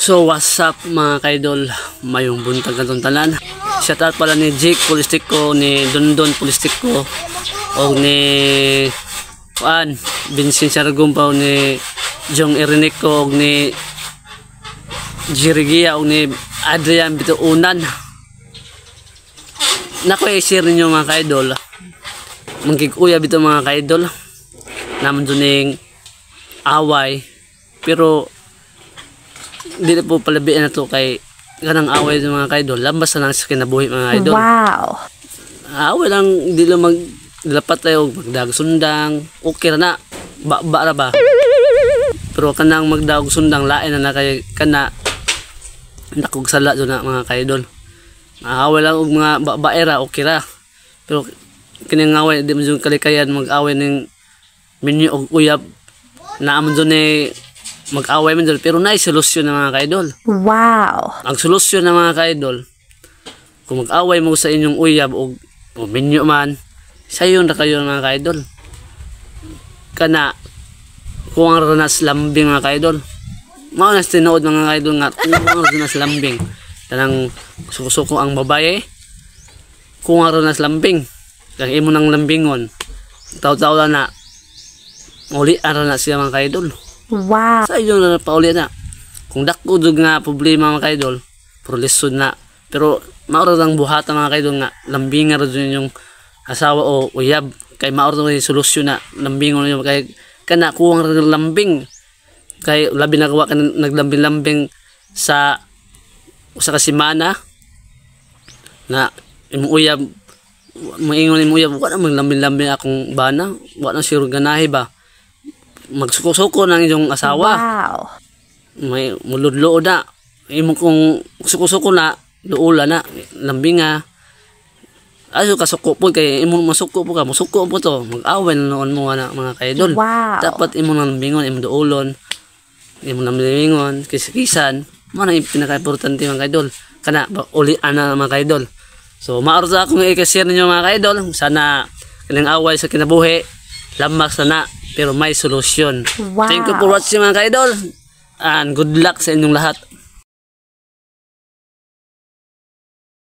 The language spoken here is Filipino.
So what's up mga kaidol, mayong buntag katong tanan. Shout out pala ni Jake Polistico, ni Dondon Polistico, o ni Vincent Sargumpaw, ni Jong Erinico, o ni Jirigia, o ni Adrian Bituunan. Naku i-share ninyo mga kaidol, mangkikuya bito mga kaidol, naman doon away, pero hindi na po palabian na to kay ganang away ng mga kaidol, lambas na lang sa kinabuhi mga idol. Wow! Away lang, hindi lang maglapat tayo, magdag sundang, okay na, ba ba. Pero kanang magdag sundang, lain na kay kana, nakog sala doon na mga kaidol. Away lang og mga baera, okay ra. Pero kining away, di man yung kalikayan, mag-away ng minyo og uyab, naaman doon mag-away man doon, pero na solusyon ng mga kaidol. Wow! Ang solusyon ng mga kaidol, kung mag-away mo sa inyong uyab o minyo man, sayo na kayo mga kaidol. Kana, kung ang ranas lambing mga kaidol, maunas tinood mga kaidol nga, kung ang ranas lambing, tanang suko ang babae, kung ang ranas lambing, kang imo ng lambingon, tao-tao na, uli ang ranas siya mga kaidol. Wow! Sa inyo na paulit na. Kung dako dug nga problema mga kaidol, pero lisod na. Pero maura lang buhatan mga kaidol nga lambingan ra dun yung asawa o uyab. Kay maura lang solusyon na lambingon niyo kay kana kuwang ra lambing. Kay labi na kawa naglambing-lambing sa usa ka semana na imong uyab moingon imong uyab wa na maglambing-lambing akong bana, wa na siro ganahe ba. Magsuko-suko ng inyong asawa. Wow! May muludlo na. Imo kung suko-suko na, luula na, lambinga. Aso kasuko po kay imo masuko po ka, musuko po to. Mag-away na noon mo na mga kaidol. Wow! Dapat imo nang lambingon, imo duulon, imo nang lambingon, kisikisan. Mo na yung pinaka-importante mga kaidol. Kana uli ana mga kaidol. So maaro sa akong i-share ninyo mga kaidol. Sana kanang away sa kinabuhi lamak sana, pero may solusyon. Wow! Thank you for watching mga kaidol, and good luck sa inyong lahat.